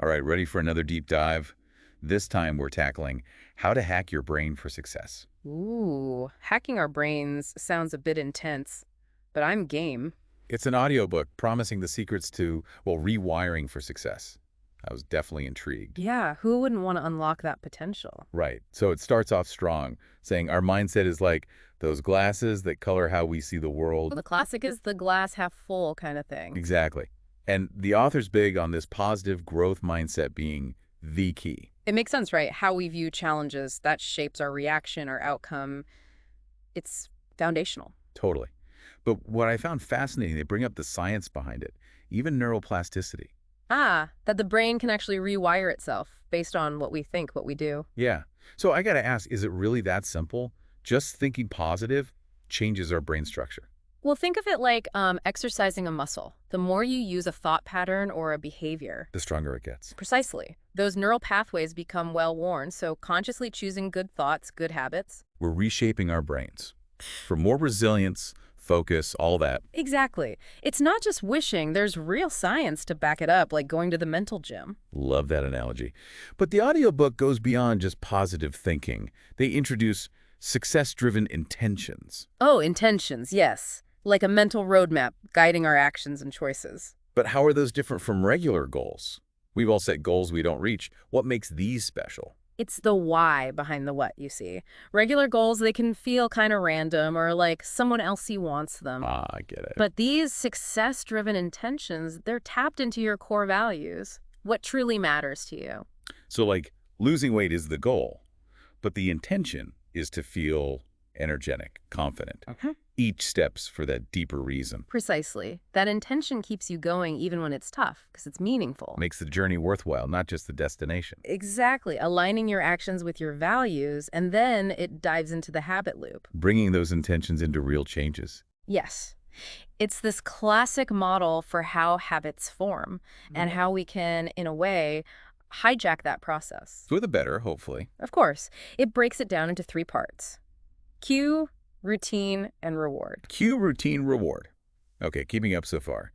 All right, ready for another deep dive? This time we're tackling how to hack your brain for success. Ooh, hacking our brains sounds a bit intense, but I'm game. It's an audiobook promising the secrets to, well, rewiring for success. I was definitely intrigued. Yeah, who wouldn't want to unlock that potential? Right. So it starts off strong, saying our mindset is like those glasses that color how we see the world. The classic is the glass half full kind of thing. Exactly. And the author's big on this positive growth mindset being the key. It makes sense, right? How we view challenges, that shapes our reaction, our outcome. It's foundational. Totally. But what I found fascinating, they bring up the science behind it, even neuroplasticity. That the brain can actually rewire itself based on what we think, what we do. Yeah. So I got to ask, is it really that simple? Just thinking positive changes our brain structure. Well, think of it like exercising a muscle. The more you use a thought pattern or a behavior, The stronger it gets. precisely, those neural pathways become well-worn, so consciously choosing good thoughts, good habits. We're reshaping our brains for more resilience, focus, all that. Exactly. It's not just wishing, there's real science to back it up, like going to the mental gym. Love that analogy. But the audiobook goes beyond just positive thinking. They introduce success-driven intentions. Oh, intentions, yes. Like a mental roadmap guiding our actions and choices. But how are those different from regular goals? We've all set goals we don't reach. What makes these special? It's the why behind the what, you see. Regular goals, they can feel kind of random or like someone else wants them. I get it. But these success-driven intentions, they're tapped into your core values, what truly matters to you. So like losing weight is the goal, but the intention is to feel energetic, confident. Each steps for that deeper reason. Precisely. That intention keeps you going even when it's tough, because it's meaningful. Makes the journey worthwhile, not just the destination. Exactly. Aligning your actions with your values, and then it dives into the habit loop. Bringing those intentions into real changes. Yes. It's this classic model for how habits form and how we can, in a way, hijack that process. For the better, hopefully. Of course, it breaks it down into 3 parts: cue, routine, and reward. Cue, routine, reward. Okay, keeping up so far.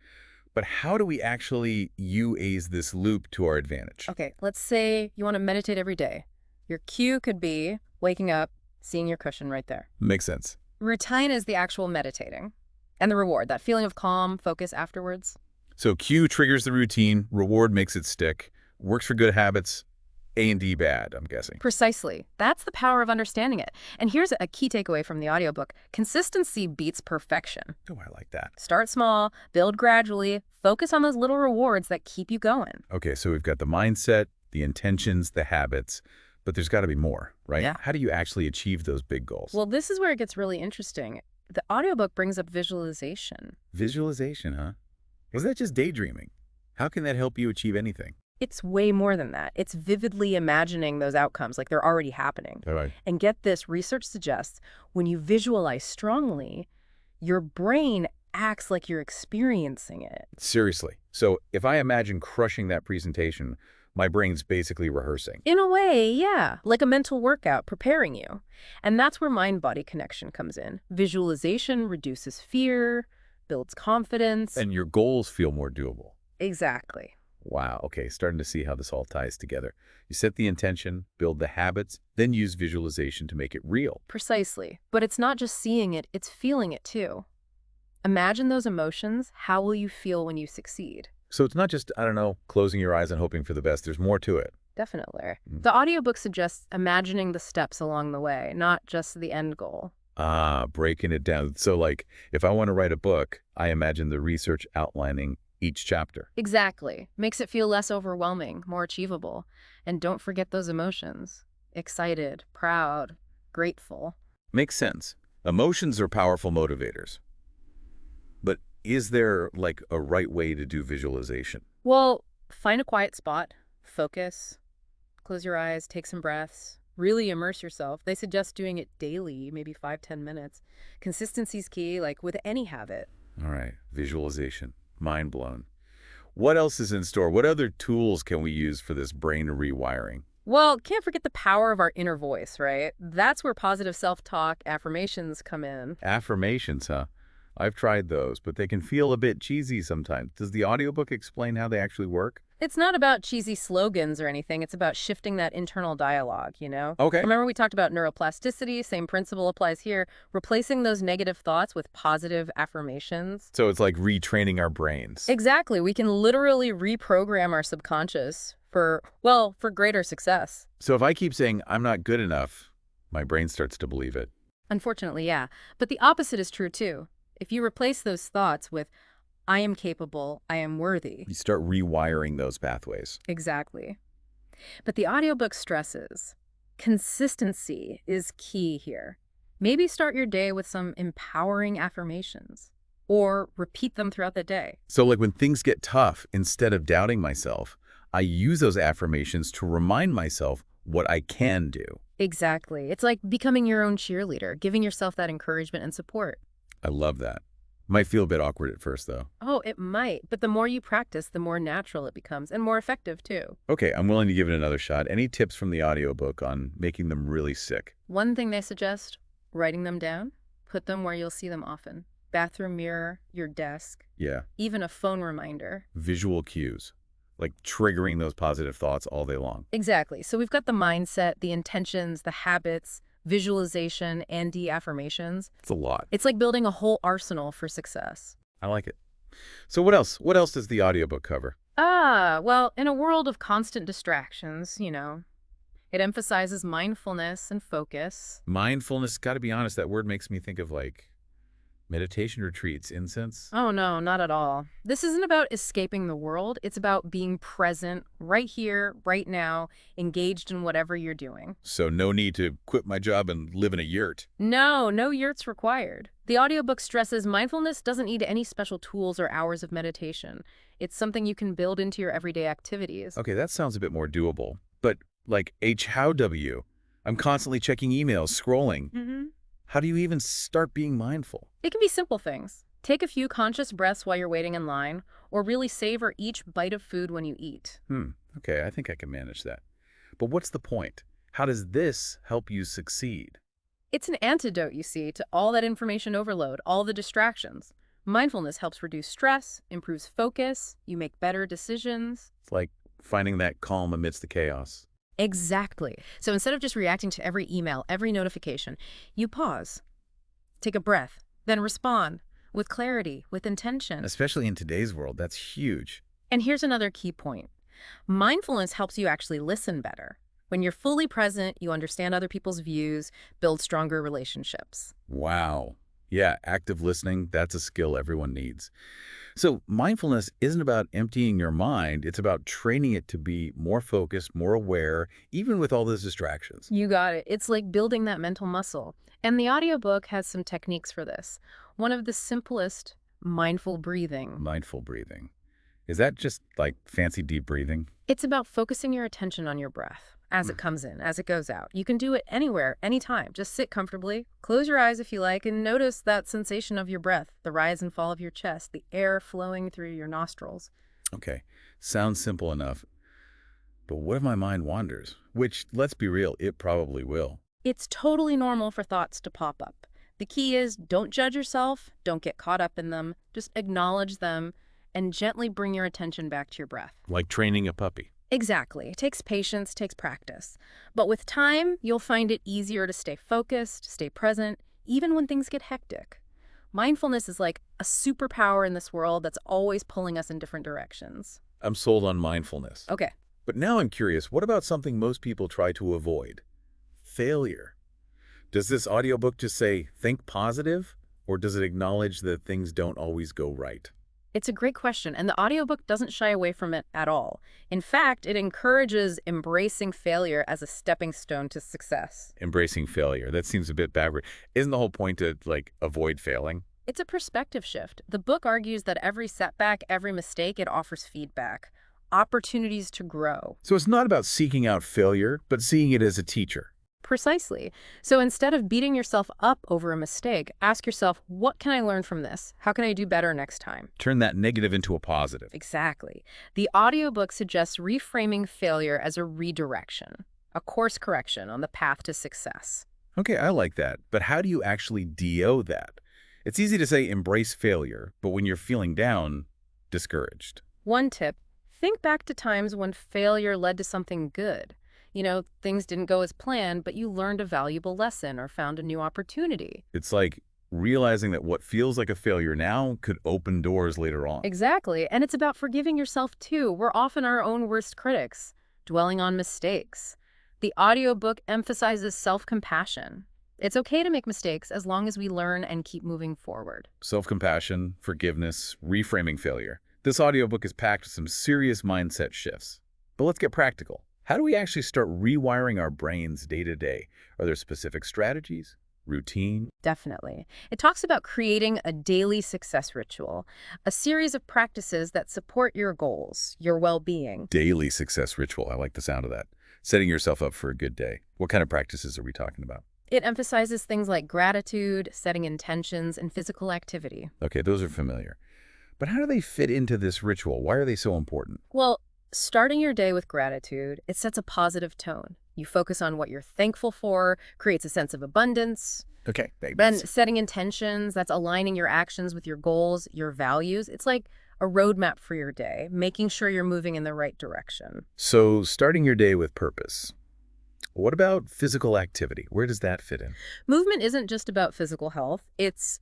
But how do we actually use this loop to our advantage? Okay, let's say you want to meditate every day. Your cue could be waking up, seeing your cushion right there. Makes sense. Routine is the actual meditating. And the reward, that feeling of calm, focus afterwards. So cue triggers the routine, reward makes it stick, works for good habits, A and D bad, I'm guessing. Precisely. That's the power of understanding it. And here's a key takeaway from the audiobook. Consistency beats perfection. Oh, I like that. Start small, build gradually, focus on those little rewards that keep you going. Okay, so we've got the mindset, the intentions, the habits, but there's got to be more, right? Yeah. How do you actually achieve those big goals? Well, this is where it gets really interesting. The audiobook brings up visualization. Visualization, huh? Was that just daydreaming? How can that help you achieve anything? It's way more than that. It's vividly imagining those outcomes like they're already happening. All right. And get this, research suggests when you visualize strongly, your brain acts like you're experiencing it. Seriously. So if I imagine crushing that presentation, my brain's basically rehearsing. In a way, yeah, like a mental workout preparing you. And that's where mind-body connection comes in. Visualization reduces fear, builds confidence. And your goals feel more doable. Exactly. Wow, okay, starting to see how this all ties together. You set the intention, build the habits, then use visualization to make it real. Precisely. But it's not just seeing it, it's feeling it too. Imagine those emotions. How will you feel when you succeed? So it's not just, I don't know, closing your eyes and hoping for the best. There's more to it. Definitely. The audiobook suggests imagining the steps along the way, not just the end goal. Breaking it down. So like, if I want to write a book, I imagine the research outlining each chapter. Exactly. Makes it feel less overwhelming, more achievable. And don't forget those emotions. Excited, proud, grateful. Makes sense. Emotions are powerful motivators. But is there like a right way to do visualization? Well, find a quiet spot, focus, close your eyes, take some breaths, really immerse yourself. They suggest doing it daily, maybe 5-10 minutes. Consistency's key, like with any habit. All right, visualization. Mind blown. What else is in store? What other tools can we use for this brain rewiring? Well, can't forget the power of our inner voice, right? That's where positive self-talk, affirmations come in. Affirmations, huh? I've tried those, but they can feel a bit cheesy sometimes. Does the audiobook explain how they actually work? It's not about cheesy slogans or anything. It's about shifting that internal dialogue, you know? Okay. Remember we talked about neuroplasticity? Same principle applies here. Replacing those negative thoughts with positive affirmations. So it's like retraining our brains. Exactly. We can literally reprogram our subconscious for, well, for greater success. So if I keep saying I'm not good enough, my brain starts to believe it. Unfortunately, yeah. But the opposite is true too. If you replace those thoughts with, I am capable, I am worthy. You start rewiring those pathways. Exactly. But the audiobook stresses consistency is key here. Maybe start your day with some empowering affirmations or repeat them throughout the day. So like when things get tough, instead of doubting myself, I use those affirmations to remind myself what I can do. Exactly. It's like becoming your own cheerleader, giving yourself that encouragement and support. I love that. Might feel a bit awkward at first, though. Oh, it might, but the more you practice, the more natural it becomes and more effective too. Okay, I'm willing to give it another shot. Any tips from the audiobook on making them really sick? One thing they suggest, writing them down, put them where you'll see them often. Bathroom mirror, your desk, Yeah, even a phone reminder. visual cues, like triggering those positive thoughts all day long. Exactly. So we've got the mindset, the intentions, the habits, visualization, and affirmations. It's a lot. It's like building a whole arsenal for success. I like it. So what else? What else does the audiobook cover? Well, in a world of constant distractions, it emphasizes mindfulness and focus. Mindfulness, got to be honest, that word makes me think of like meditation retreats, incense. Oh, no, not at all. This isn't about escaping the world. It's about being present right here, right now, engaged in whatever you're doing. So no need to quit my job and live in a yurt. No yurts required. The audiobook stresses mindfulness doesn't need any special tools or hours of meditation. It's something you can build into your everyday activities. Okay, that sounds a bit more doable. But like how W? I'm constantly checking emails, scrolling. Mm-hmm. How do you even start being mindful? It can be simple things. Take a few conscious breaths while you're waiting in line, or really savor each bite of food when you eat. Okay, I think I can manage that. But what's the point? How does this help you succeed? It's an antidote, you see, to all that information overload, all the distractions. Mindfulness helps reduce stress, improves focus, you make better decisions. It's like finding that calm amidst the chaos. Exactly. So instead of just reacting to every email, every notification, you pause, take a breath, then respond with clarity, with intention. Especially in today's world, that's huge. And here's another key point. Mindfulness helps you actually listen better. When you're fully present, you understand other people's views, build stronger relationships. Wow. Yeah, active listening, that's a skill everyone needs. So mindfulness isn't about emptying your mind. It's about training it to be more focused, more aware, even with all those distractions. You got it. It's like building that mental muscle. And the audiobook has some techniques for this. One of the simplest, mindful breathing. Mindful breathing. Is that just like fancy deep breathing? It's about focusing your attention on your breath as it comes in, as it goes out. You can do it anywhere, anytime. Just sit comfortably, close your eyes if you like, and notice that sensation of your breath, the rise and fall of your chest, the air flowing through your nostrils. Okay, sounds simple enough. But what if my mind wanders? Which, let's be real, it probably will. It's totally normal for thoughts to pop up. The key is don't judge yourself, don't get caught up in them, just acknowledge them, and gently bring your attention back to your breath. Like training a puppy. Exactly. It takes patience, takes practice. But with time, you'll find it easier to stay focused, stay present, even when things get hectic. Mindfulness is like a superpower in this world that's always pulling us in different directions. I'm sold on mindfulness. Okay. But now I'm curious, what about something most people try to avoid? Failure. Does this audiobook just say, think positive? Or does it acknowledge that things don't always go right? It's a great question, and the audiobook doesn't shy away from it at all. In fact, it encourages embracing failure as a stepping stone to success. Embracing failure. That seems a bit backward. Isn't the whole point to, like, avoid failing? It's a perspective shift. The book argues that every setback, every mistake, it offers feedback, opportunities to grow. So it's not about seeking out failure, but seeing it as a teacher. Precisely. So instead of beating yourself up over a mistake, ask yourself, what can I learn from this? How can I do better next time? Turn that negative into a positive. Exactly. The audiobook suggests reframing failure as a redirection, a course correction on the path to success. Okay, I like that. But how do you actually DO that? It's easy to say embrace failure, but when you're feeling down, discouraged. One tip, Think back to times when failure led to something good. Things didn't go as planned, but you learned a valuable lesson or found a new opportunity. It's like realizing that what feels like a failure now could open doors later on. Exactly. And it's about forgiving yourself too. We're often our own worst critics, dwelling on mistakes. The audiobook emphasizes self-compassion. It's okay to make mistakes as long as we learn and keep moving forward. Self-compassion, forgiveness, reframing failure. This audiobook is packed with some serious mindset shifts. But let's get practical. How do we actually start rewiring our brains day to day? Are there specific strategies? Routine? Definitely. It talks about creating a daily success ritual, a series of practices that support your goals, your well-being. Daily success ritual. I like the sound of that. Setting yourself up for a good day. What kind of practices are we talking about? It emphasizes things like gratitude, setting intentions, and physical activity. Okay, those are familiar. But how do they fit into this ritual? Why are they so important? Well, starting your day with gratitude, it sets a positive tone. You focus on what you're thankful for, creates a sense of abundance. Okay, Then setting intentions, that's aligning your actions with your goals, your values. It's like a roadmap for your day, making sure you're moving in the right direction. So starting your day with purpose. What about physical activity? Where does that fit in? Movement isn't just about physical health, it's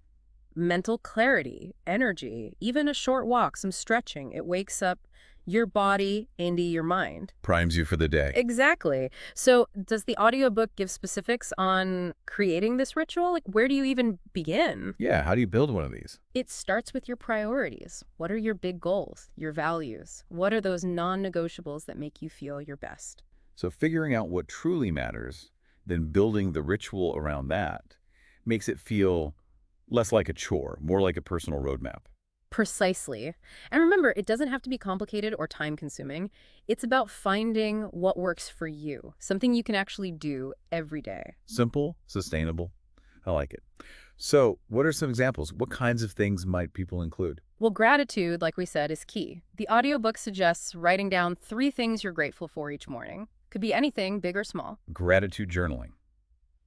mental clarity, energy, even a short walk, some stretching. It wakes up your body and your mind. Primes you for the day. Exactly. So does the audiobook give specifics on creating this ritual? Like, where do you even begin? Yeah, how do you build one of these? It starts with your priorities. What are your big goals, your values? What are those non-negotiables that make you feel your best? So figuring out what truly matters, then building the ritual around that, makes it feel less like a chore, more like a personal roadmap. Precisely. And remember, it doesn't have to be complicated or time-consuming. It's about finding what works for you, something you can actually do every day. Simple, sustainable. I like it. So what are some examples? What kinds of things might people include? Well, gratitude, like we said, is key. The audiobook suggests writing down 3 things you're grateful for each morning. Could be anything, big or small. Gratitude journaling.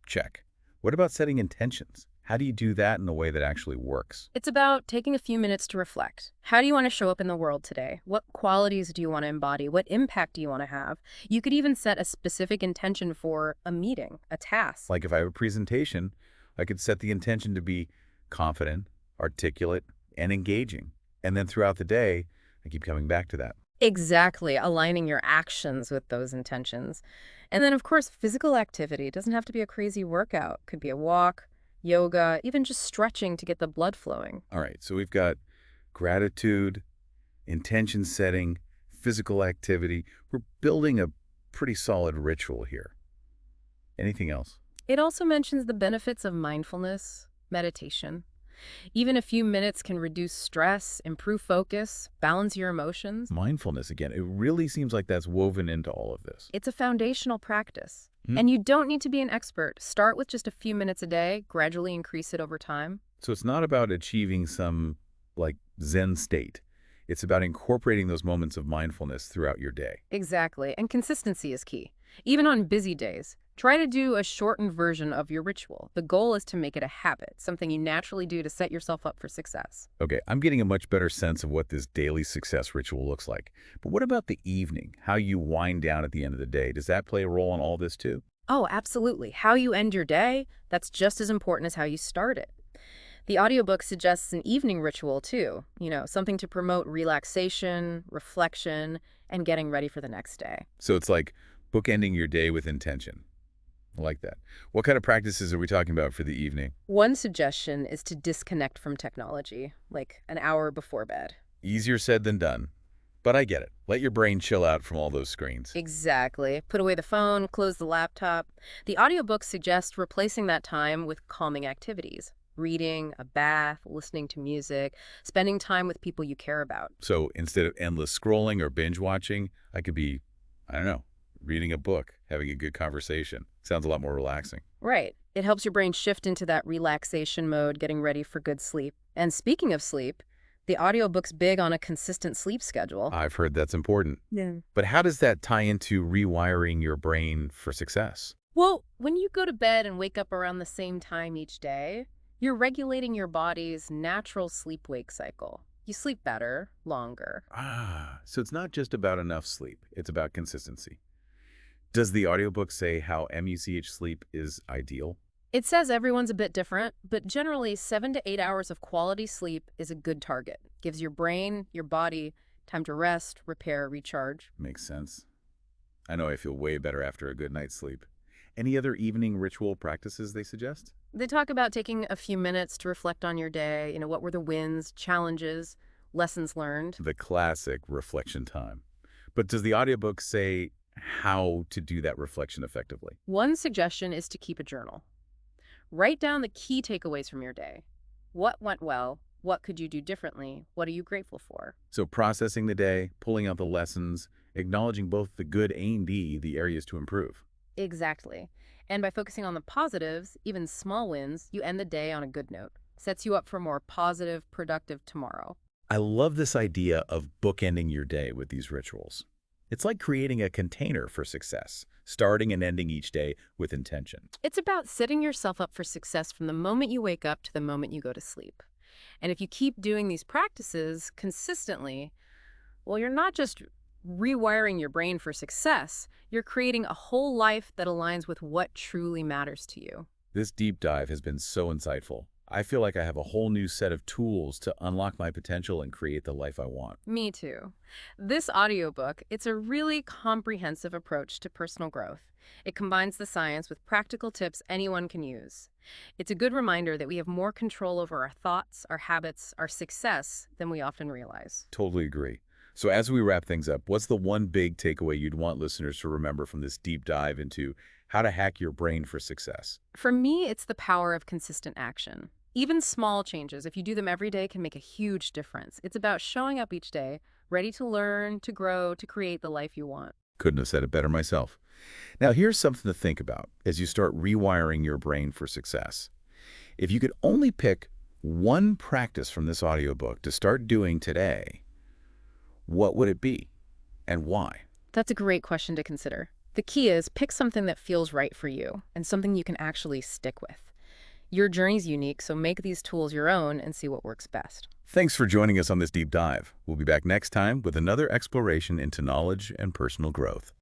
Check. What about setting intentions? How do you do that in a way that actually works? It's about taking a few minutes to reflect. How do you want to show up in the world today? What qualities do you want to embody? What impact do you want to have? You could even set a specific intention for a meeting, a task. Like if I have a presentation, I could set the intention to be confident, articulate, and engaging. And then throughout the day, I keep coming back to that. Exactly, aligning your actions with those intentions. And then, of course, physical activity. It doesn't have to be a crazy workout. Could be a walk, yoga, even just stretching to get the blood flowing. All right, so we've got gratitude, intention setting, physical activity. We're building a pretty solid ritual here. Anything else? It also mentions the benefits of mindfulness, meditation. Even a few minutes can reduce stress, improve focus, balance your emotions. Mindfulness again. It really seems like that's woven into all of this. It's a foundational practice. Hmm. And you don't need to be an expert. Start with just a few minutes a day, gradually increase it over time. So it's not about achieving some like Zen state. It's about incorporating those moments of mindfulness throughout your day. Exactly. And consistency is key. Even on busy days, try to do a shortened version of your ritual. The goal is to make it a habit, something you naturally do to set yourself up for success. Okay, I'm getting a much better sense of what this daily success ritual looks like. But what about the evening? How you wind down at the end of the day? Does that play a role in all this too? Oh, absolutely. How you end your day, that's just as important as how you start it. The audiobook suggests an evening ritual too, something to promote relaxation, reflection, and getting ready for the next day. So it's like bookending your day with intention. I like that. What kind of practices are we talking about for the evening? One suggestion is to disconnect from technology, like an hour before bed. Easier said than done. But I get it. Let your brain chill out from all those screens. Exactly. Put away the phone, close the laptop. The audiobook suggests replacing that time with calming activities. Reading, a bath, listening to music, spending time with people you care about. So instead of endless scrolling or binge watching, I could be, I don't know, reading a book, having a good conversation. Sounds a lot more relaxing. Right. It helps your brain shift into that relaxation mode, getting ready for good sleep. And speaking of sleep, the audiobook's big on a consistent sleep schedule. I've heard that's important. Yeah. But how does that tie into rewiring your brain for success? Well, when you go to bed and wake up around the same time each day, you're regulating your body's natural sleep-wake cycle. You sleep better, longer. So it's not just about enough sleep, it's about consistency. Does the audiobook say how MUCH sleep is ideal? It says everyone's a bit different, but generally 7 to 8 hours of quality sleep is a good target. Gives your brain, your body, time to rest, repair, recharge. Makes sense. I know I feel way better after a good night's sleep. Any other evening ritual practices they suggest? They talk about taking a few minutes to reflect on your day. What were the wins, challenges, lessons learned? The classic reflection time. But does the audiobook say how to do that reflection effectively? One suggestion is to keep a journal. Write down the key takeaways from your day. What went well? What could you do differently? What are you grateful for? So processing the day, pulling out the lessons, acknowledging both the good and the areas to improve. Exactly. And by focusing on the positives, even small wins, you end the day on a good note. Sets you up for a more positive, productive tomorrow. I love this idea of bookending your day with these rituals. It's like creating a container for success, starting and ending each day with intention. It's about setting yourself up for success from the moment you wake up to the moment you go to sleep. And if you keep doing these practices consistently, well, you're not just rewiring your brain for success, you're creating a whole life that aligns with what truly matters to you. This deep dive has been so insightful. I feel like I have a whole new set of tools to unlock my potential and create the life I want. Me too. This audiobook, it's a really comprehensive approach to personal growth. It combines the science with practical tips anyone can use. It's a good reminder that we have more control over our thoughts, our habits, our success than we often realize. Totally agree. So as we wrap things up, what's the one big takeaway you'd want listeners to remember from this deep dive into how to hack your brain for success? For me, it's the power of consistent action. Even small changes, if you do them every day, can make a huge difference. It's about showing up each day, ready to learn, to grow, to create the life you want. Couldn't have said it better myself. Now, here's something to think about as you start rewiring your brain for success. If you could only pick one practice from this audiobook to start doing today, what would it be and why? That's a great question to consider. The key is pick something that feels right for you and something you can actually stick with. Your journey's unique, so make these tools your own and see what works best. Thanks for joining us on this deep dive. We'll be back next time with another exploration into knowledge and personal growth.